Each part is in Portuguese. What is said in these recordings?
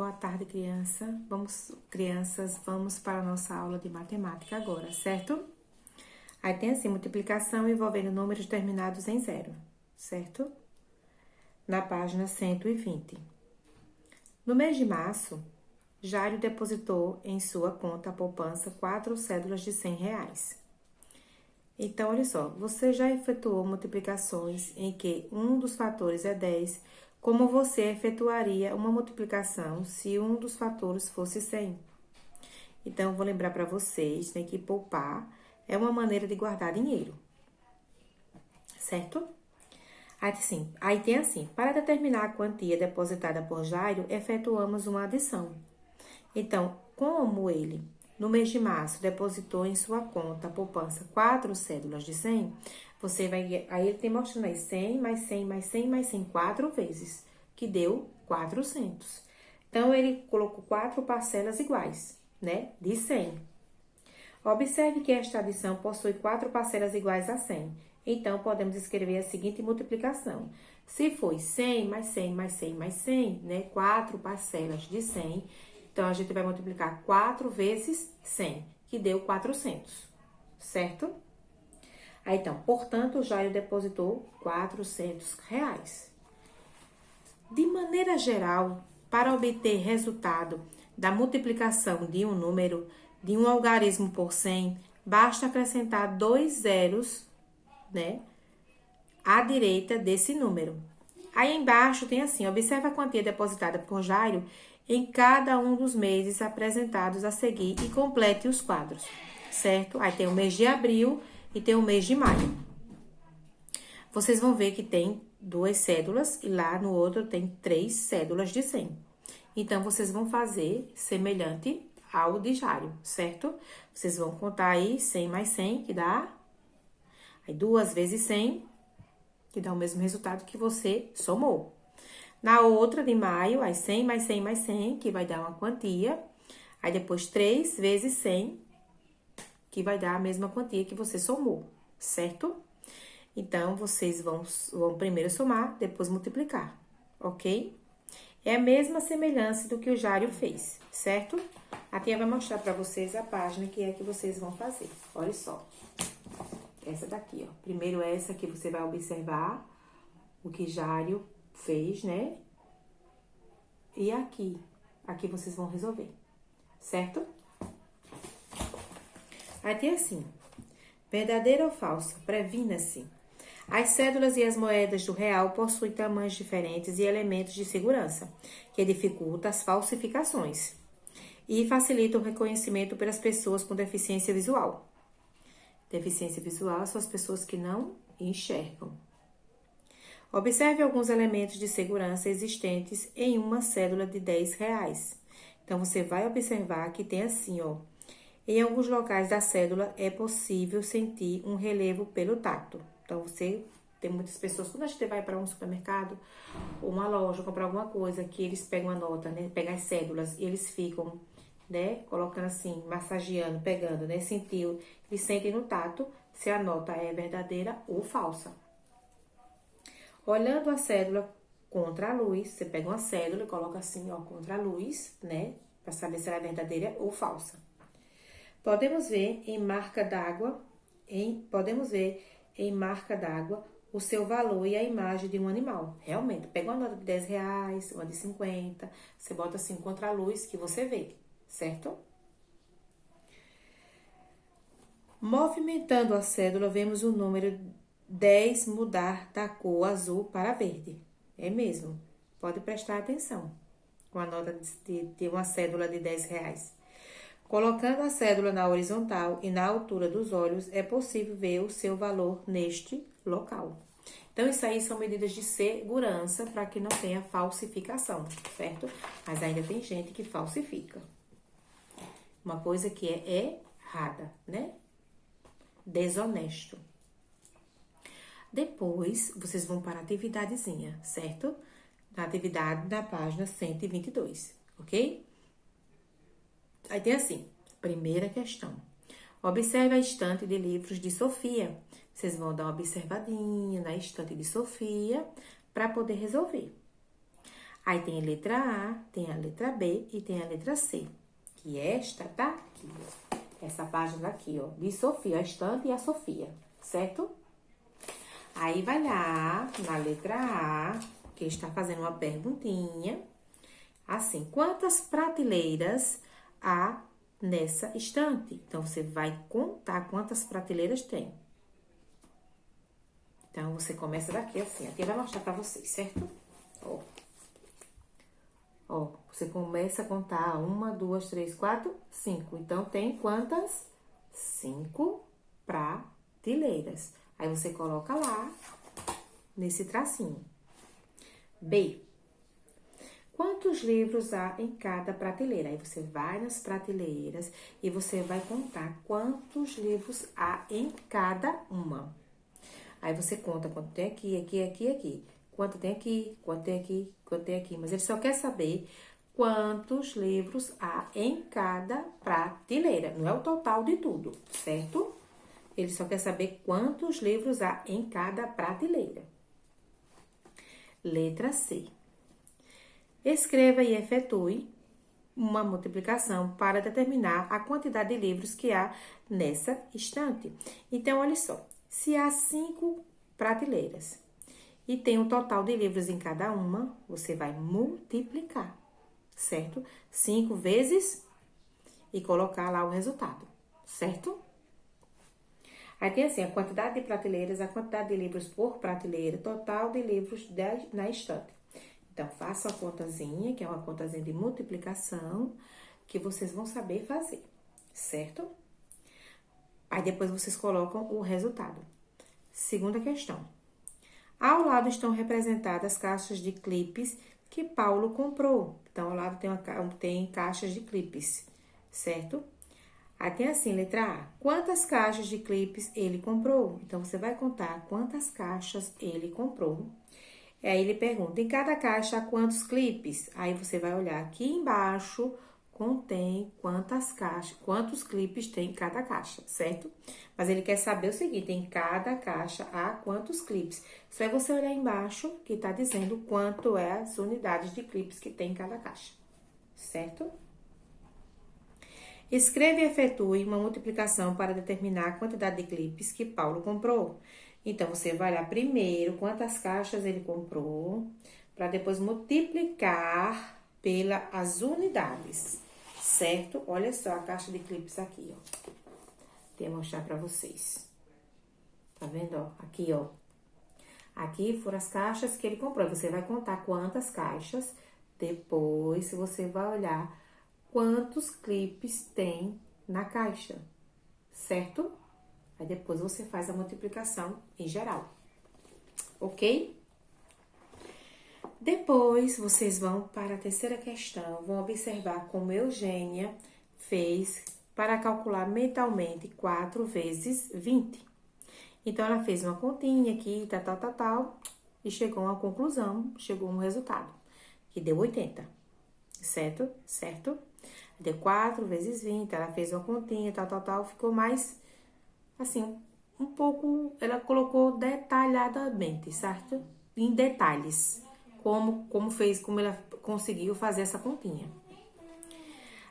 Boa tarde, crianças, vamos para a nossa aula de matemática agora, certo? Aí tem assim, multiplicação envolvendo números terminados em zero, certo? Na página 120. No mês de março, Jário depositou em sua conta poupança 4 cédulas de R$ 100. Então, olha só, você já efetuou multiplicações em que um dos fatores é 10, como você efetuaria uma multiplicação se um dos fatores fosse 100? Então, eu vou lembrar para vocês, né, que poupar é uma maneira de guardar dinheiro, certo? Aí tem assim, para determinar a quantia depositada por Jairo, efetuamos uma adição. Então, como ele, no mês de março, depositou em sua conta a poupança 4 cédulas de 100, você vai... Aí ele tem mostrando aí 100 mais 100 mais 100 mais 100, 4 vezes, que deu 400. Então, ele colocou 4 parcelas iguais, né, de 100. Observe que esta adição possui 4 parcelas iguais a 100. Então, podemos escrever a seguinte multiplicação. Se foi 100 mais 100 mais 100 mais 100, né, 4 parcelas de 100, então, a gente vai multiplicar 4 vezes 100, que deu 400, certo? Aí, então, portanto, o Jairo depositou R$ 400. De maneira geral, para obter resultado da multiplicação de um número, de um algarismo por 100, basta acrescentar 2 zeros, né, à direita desse número. Aí embaixo tem assim, observa a quantia depositada por Jairo em cada um dos meses apresentados a seguir e complete os quadros, certo? Aí tem o mês de abril e tem o mês de maio. Vocês vão ver que tem 2 cédulas e lá no outro tem 3 cédulas de 100. Então, vocês vão fazer semelhante ao de Jairo, certo? Vocês vão contar aí 100 mais 100, que dá... Aí 2 vezes 100, que dá o mesmo resultado que você somou. Na outra de maio, aí 100 mais 100 mais 100, que vai dar uma quantia. Aí depois 3 vezes 100, que vai dar a mesma quantia que você somou, certo? Então, vocês vão primeiro somar, depois multiplicar, ok? É a mesma semelhança do que o Jário fez, certo? A tia vai mostrar para vocês a página que é que vocês vão fazer. Olha só. Essa daqui, ó. Primeiro essa que você vai observar o que Jário fez, né? E aqui vocês vão resolver, certo? Aí tem assim, verdadeiro ou falso? Previna-se. As cédulas e as moedas do real possuem tamanhos diferentes e elementos de segurança, que dificultam as falsificações e facilitam o reconhecimento pelas pessoas com deficiência visual. Deficiência visual são as pessoas que não enxergam. Observe alguns elementos de segurança existentes em uma cédula de R$ 10. Então, você vai observar que tem assim, ó. Em alguns locais da cédula é possível sentir um relevo pelo tato. Então, tem muitas pessoas, quando a gente vai para um supermercado ou uma loja comprar alguma coisa, que eles pegam a nota, né? Pegam as cédulas e eles ficam, né? Colocando assim, massageando, pegando, né? Eles sentem no tato se a nota é verdadeira ou falsa. Olhando a cédula contra a luz, você pega uma cédula e coloca assim, ó, contra a luz, né? Para saber se ela é verdadeira ou falsa. Podemos ver em marca d'água o seu valor e a imagem de um animal. Realmente, pega uma nota de R$ 10, uma de 50, você bota assim contra a luz que você vê, certo? Movimentando a cédula, vemos o número 10 mudar da cor azul para verde. É mesmo, pode prestar atenção com a nota de uma cédula de R$ 10. Colocando a cédula na horizontal e na altura dos olhos, é possível ver o seu valor neste local. Então, isso aí são medidas de segurança para que não tenha falsificação, certo? Mas ainda tem gente que falsifica. Uma coisa que é errada, né? Desonesto. Depois, vocês vão para a atividadezinha, certo? Na atividade da página 122, ok? Aí tem assim, primeira questão. Observe a estante de livros de Sofia. Vocês vão dar uma observadinha na estante de Sofia para poder resolver. Aí tem a letra A, tem a letra B e tem a letra C. Que esta tá aqui, ó. Essa página aqui, ó, de Sofia, a estante e a Sofia, certo? Aí vai lá na letra A, que está fazendo uma perguntinha. Assim, quantas prateleiras há nessa estante? Então, você vai contar quantas prateleiras tem. Então, você começa daqui assim. Aqui vai mostrar pra vocês, certo? Ó. Ó, você começa a contar 1, 2, 3, 4, 5. Então, tem quantas? 5 prateleiras. Aí, você coloca lá, nesse tracinho. B. Quantos livros há em cada prateleira? Aí, você vai nas prateleiras e você vai contar quantos livros há em cada uma. Aí, você conta quanto tem aqui, aqui, aqui, aqui. Quanto tem aqui, quanto tem aqui, quanto tem aqui. Mas ele só quer saber quantos livros há em cada prateleira. Não é o total de tudo, certo? Ele só quer saber quantos livros há em cada prateleira. Letra C. Escreva e efetue uma multiplicação para determinar a quantidade de livros que há nessa estante. Então, olha só. Se há 5 prateleiras e tem um total de livros em cada uma, você vai multiplicar, certo? 5 vezes e colocar lá o resultado, certo? Aí tem assim, a quantidade de prateleiras, a quantidade de livros por prateleira, total de livros na estante. Então, faça a contazinha, que é uma contazinha de multiplicação, que vocês vão saber fazer, certo? Aí, depois, vocês colocam o resultado. Segunda questão. Ao lado estão representadas caixas de clipes que Paulo comprou. Então, ao lado tem caixas de clipes, certo? Aí tem assim, letra A. Quantas caixas de clipes ele comprou? Então, você vai contar quantas caixas ele comprou. E aí, ele pergunta, em cada caixa há quantos clipes? Aí, você vai olhar aqui embaixo, contém quantos clipes tem em cada caixa, certo? Mas ele quer saber o seguinte, em cada caixa há quantos clipes. Só é você olhar embaixo, que tá dizendo quanto é as unidades de clipes que tem em cada caixa, certo? Escreva e efetue uma multiplicação para determinar a quantidade de clipes que Paulo comprou. Então, você vai olhar primeiro quantas caixas ele comprou, para depois multiplicar pelas unidades, certo? Olha só a caixa de clipes aqui, ó. Vou mostrar pra vocês. Tá vendo, ó? Aqui, ó. Aqui foram as caixas que ele comprou. Você vai contar quantas caixas, depois você vai olhar quantos clipes tem na caixa, certo? Aí depois você faz a multiplicação em geral, ok? Depois, vocês vão para a terceira questão, vão observar como Eugênia fez para calcular mentalmente 4 vezes 20. Então, ela fez uma continha aqui, tal, e chegou a uma conclusão, chegou a um resultado, que deu 80, certo? Certo? Deu 4 vezes 20, ela fez uma continha, tal, ficou mais, assim, um pouco, ela colocou detalhadamente, certo? Em detalhes. Como ela conseguiu fazer essa continha.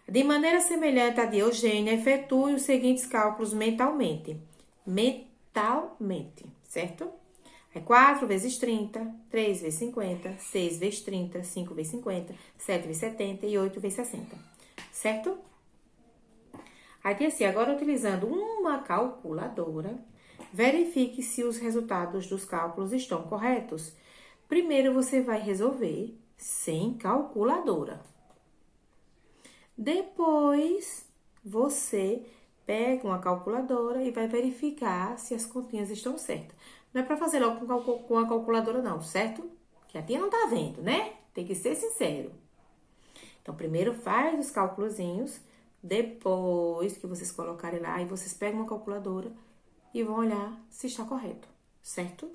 De maneira semelhante à de Eugênia, efetue os seguintes cálculos mentalmente. Mentalmente, certo? É 4 vezes 30, 3 vezes 50, 6 vezes 30, 5 vezes 50, 7 vezes 70 e 8 vezes 60, certo? Aí tem assim, agora utilizando uma calculadora, verifique se os resultados dos cálculos estão corretos. Primeiro, você vai resolver sem calculadora. Depois, você pega uma calculadora e vai verificar se as continhas estão certas. Não é para fazer logo com a calculadora não, certo? Que a tia não tá vendo, né? Tem que ser sincero. Então, primeiro faz os cálculozinhos, depois que vocês colocarem lá, e vocês pegam uma calculadora e vão olhar se está correto, certo?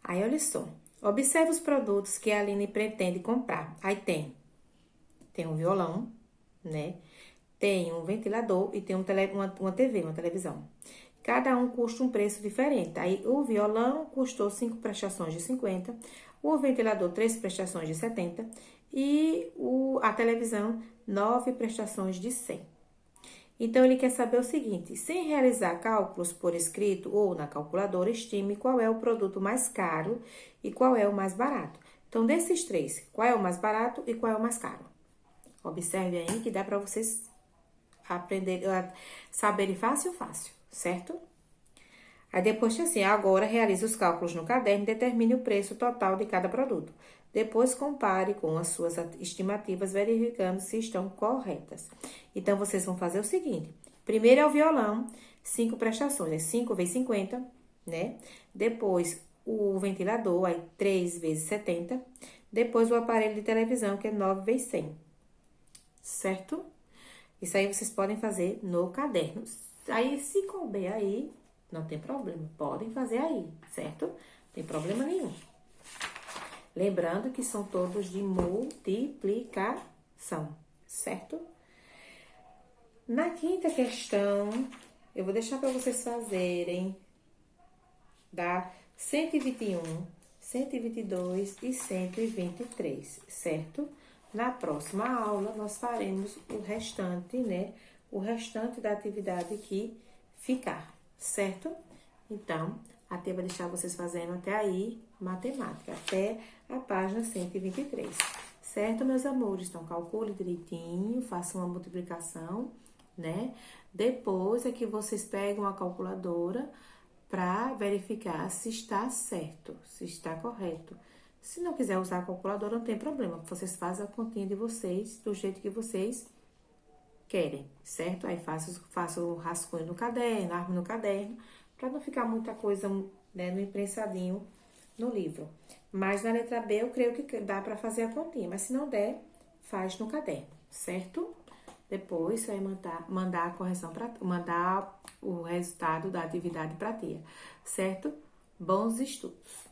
Aí, olha só. Observe os produtos que a Aline pretende comprar. Aí tem um violão, né? Tem um ventilador e tem uma TV, uma televisão. Cada um custa um preço diferente. Aí, o violão custou 5 prestações de 50, O ventilador, 3 prestações de 70 e a televisão, 9 prestações de 100. Então, ele quer saber o seguinte: sem realizar cálculos por escrito ou na calculadora, estime qual é o produto mais caro e qual é o mais barato. Então, desses três, qual é o mais barato e qual é o mais caro? Observe aí que dá para vocês saberem fácil, certo? Aí depois, assim, agora realize os cálculos no caderno e determine o preço total de cada produto. Depois, compare com as suas estimativas, verificando se estão corretas. Então, vocês vão fazer o seguinte. Primeiro é o violão, 5 prestações, é 5 vezes 50, né? Depois, o ventilador, aí 3 vezes 70. Depois, o aparelho de televisão, que é 9 vezes 100. Certo? Isso aí vocês podem fazer no caderno. Aí, se couber aí, não tem problema. Podem fazer aí, certo? Não tem problema nenhum. Lembrando que são todos de multiplicação, certo? Na quinta questão, eu vou deixar para vocês fazerem da 121, 122 e 123, certo? Na próxima aula, nós faremos o restante, né? O restante da atividade que ficar, certo? Então, a tia vai deixar vocês fazendo até aí, matemática, até a página 123. Certo, meus amores? Então, calcule direitinho, façam uma multiplicação, né? Depois é que vocês pegam a calculadora para verificar se está certo, se está correto. Se não quiser usar a calculadora, não tem problema. Vocês fazem a continha de vocês do jeito que vocês querem, certo? Aí faço o rascunho no caderno, armo no caderno, para não ficar muita coisa, né, no imprensadinho no livro. Mas na letra B eu creio que dá para fazer a continha, mas se não der, faz no caderno, certo? Depois você vai mandar a correção mandar o resultado da atividade para a tia, certo? Bons estudos!